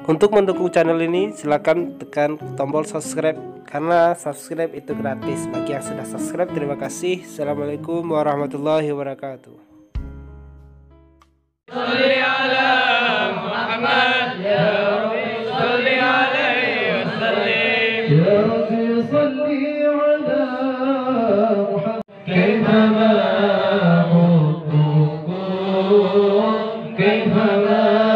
Untuk mendukung channel ini silakan tekan tombol subscribe karena subscribe itu gratis. Bagi yang sudah subscribe terima kasih. Assalamualaikum warahmatullahi wabarakatuh. Sholli ala Muhammad ya Rabbi sholli alaihi wasallim ya Rabbi sholli ala Muhammad kaifa ma hubbukum kaifa ma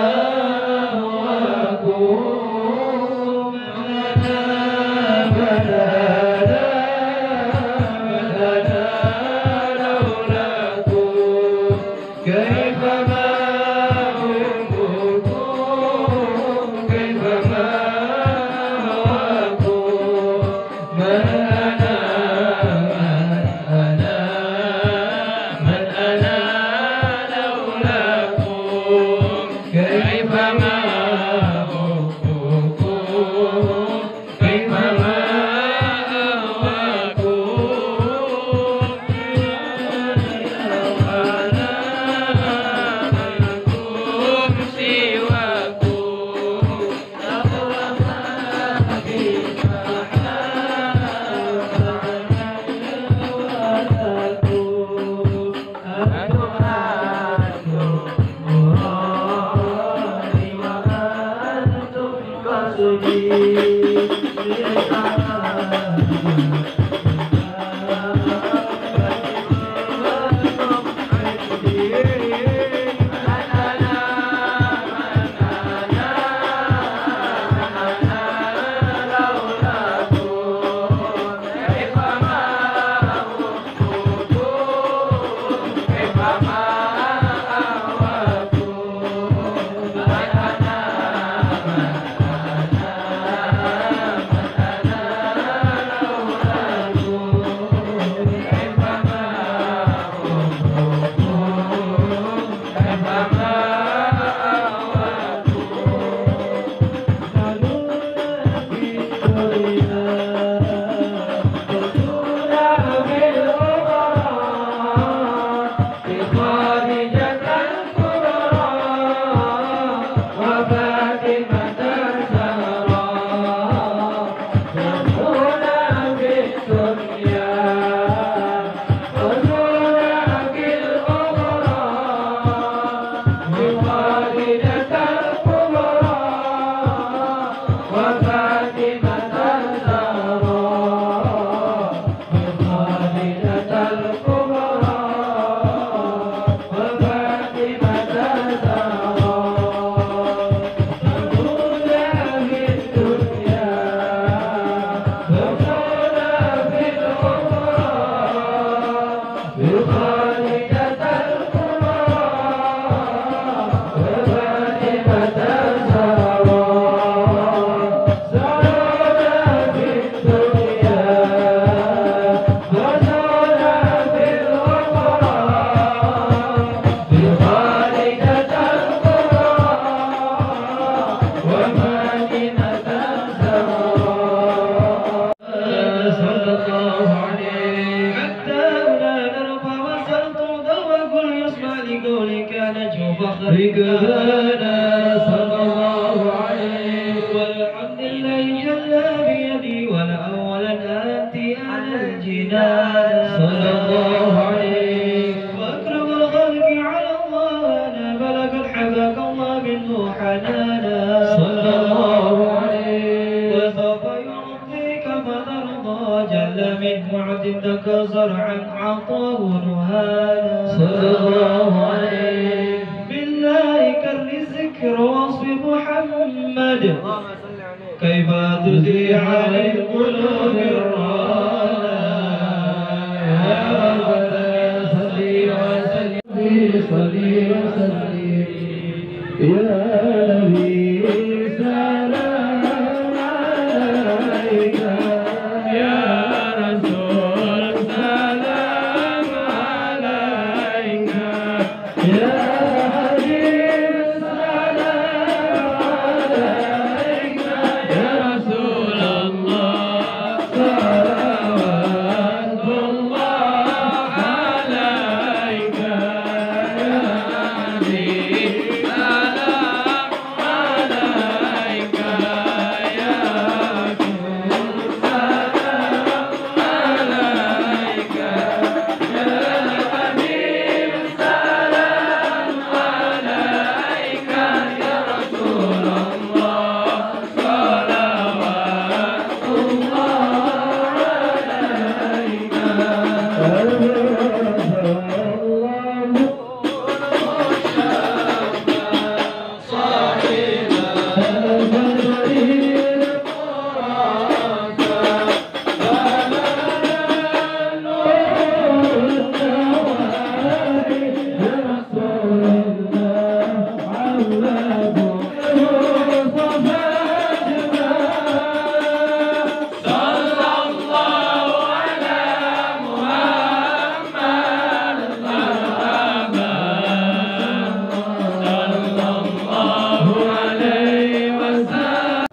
Salam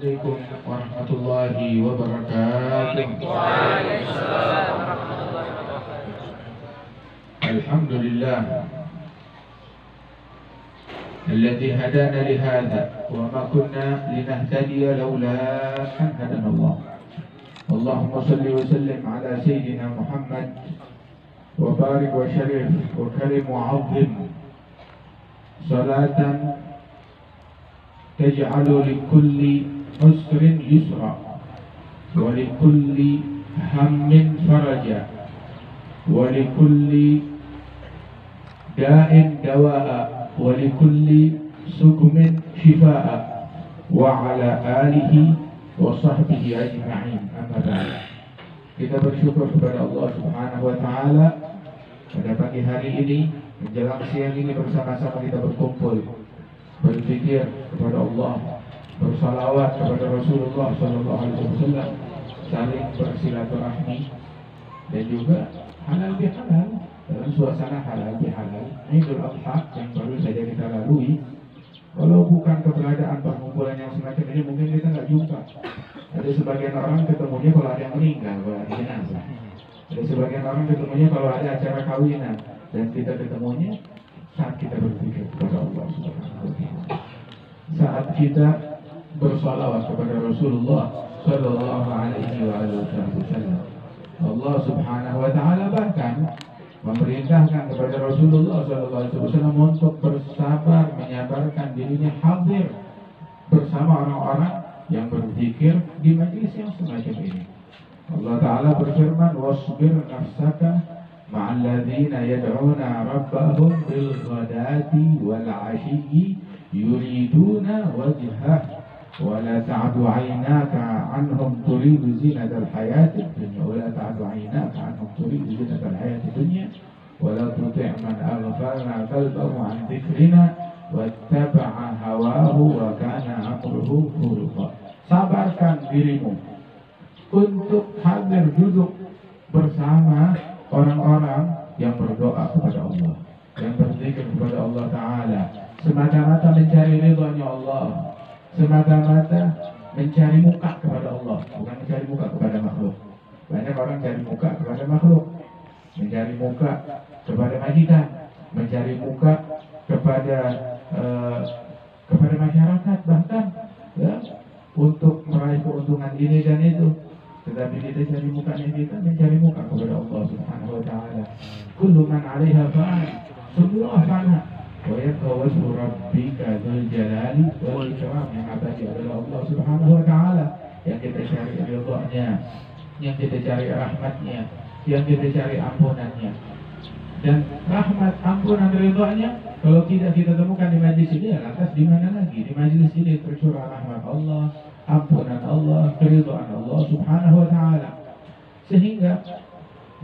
Assalamualaikum warahmatullahi wabarakatuh. Alhamdulillah الذي هدانا لهذا وما كنا لنهتدي لولا أن هدانا الله. اللهم صل وسلم على سيدنا محمد وبارك وشرف وكرم وعظم صلاة تجعل لكل عسر يسرا ولكل هم فرجا ولكل داء دواء ولكل سقم شفاء وعلى آله وصحبه أجمعين. أما بعد, kita bersyukur kepada Allah Subhanahu wa taala pada pagi hari ini menjelang siang ini bersama-sama kita berkumpul berzikir kepada Allah, bersalawat kepada Rasulullah sallallahu alaihi wasallam, saling bersilaturahmi dan juga halal bihalal dalam suasana halal bihalal. Idul Adha yang baru saja kita lalui, kalau bukan keberadaan perkumpulan yang semacam ini mungkin kita nggak jumpa. Ada sebagian orang ketemunya kalau ada yang meninggal, kalau ada jenazah. Ada sebagian orang ketemunya kalau ada acara kawinan, dan kita ketemunya saat kita berpikir kepada Allah Subhanahu wa taala. Saat kita bersalawat kepada Rasulullah sallallahu alaihi wasallam. Allah Subhanahu wa taala bahkan memerintahkan kepada Rasulullah sallallahu alaihi wasallam untuk bersabar, menyabarkan dirinya hadir bersama orang-orang yang berzikir di majelis yang semacam ini. Allah Ta'ala berfirman, wasbir nafsaka ma'al ladzina yad'una rabbahum bil ghadati wal 'ashiyyi yuriduna wajhah wa la ta'du 'aynaka 'anhum turidu zinatal hayatid dunya wa la ta'du 'aynaka 'anhum turidu zinatal hayatid dunya wa la tuti' man aghfalna qalbahu 'an dzikrina wattaba'a hawahu wa kana amruhu furuta. Sabarkan dirimu untuk hadir duduk bersama orang-orang yang berdoa kepada Allah, yang berzikir kepada Allah Ta'ala, semata-mata mencari ridhonya Allah, semata-mata mencari muka kepada Allah, bukan mencari muka kepada makhluk. Banyak orang cari muka kepada makhluk, mencari muka kepada majikan, mencari muka kepada masyarakat, bahkan ya, untuk meraih keuntungan ini dan itu. Tetapi kita cari mukanya, kita mencari muka kepada Allah Subhanahu wa taala. Kullu man 'alaiha fa'an, semua fana. Wa yabqa wajhu rabbika dzul jalali wal ikram. Yang abadi adalah Allah Subhanahu wa taala, yang kita cari ridhonya, yang kita cari rahmatnya, yang kita cari ampunannya. Dan rahmat, ampunan, ridhonya kalau tidak kita temukan di majlis ini, lantas di mana lagi? Di majlis ini tercurah rahmat Allah, ampunan Allah, keridhaan Allah Subhanahu wa taala. Sehingga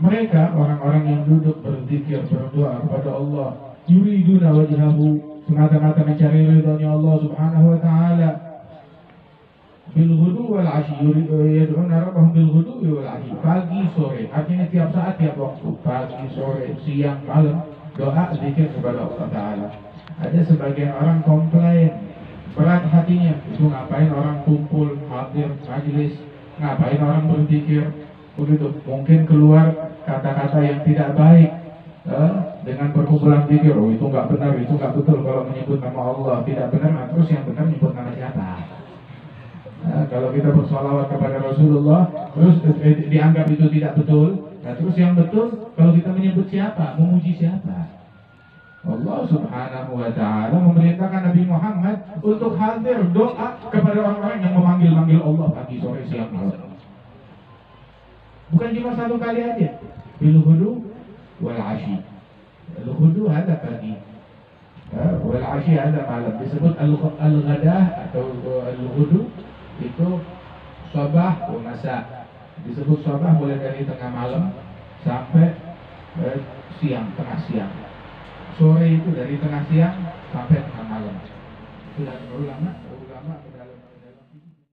mereka, orang-orang yang duduk berzikir, berdoa kepada Allah, yuriduna wajhahu, semata-mata mencari ridhonya Allah Subhanahu wa taala. Bil ghudu wal 'ashyi yad'una rabbahum bil ghudu wal 'ashyi, pagi sore, artinya tiap saat, tiap waktu, pagi sore, siang, malam, doa zikir kepada Allah Ta'ala. Ada sebagian orang komplain, berat hatinya, itu ngapain orang kumpul, hadir majlis, ngapain orang berzikir, begitu. Mungkin keluar kata-kata yang tidak baik dengan perkumpulan zikir. Oh, itu nggak benar, itu nggak betul kalau menyebut nama Allah, tidak benar. Nah, terus yang benar menyebut nama siapa? Kalau kita bersalawat kepada Rasulullah terus dianggap itu tidak betul. Nah, terus yang betul kalau kita menyebut siapa, memuji siapa? Allah Subhanahu wa taala memerintahkan Nabi Muhammad untuk hadir doa kepada orang-orang yang memanggil-manggil Allah pagi, sore, siang, malam. Bukan cuma satu kali aja. Bil ghudu wal 'ashyi. Al ghudu ada pagi, wal 'ashyi ada malam. Disebut al-ghadah atau al-ghudu itu sabah wa masa. Disebut sabah mulai dari tengah malam sampai siang, tengah siang. Sore itu dari tengah siang sampai tengah malam. Sudah ulama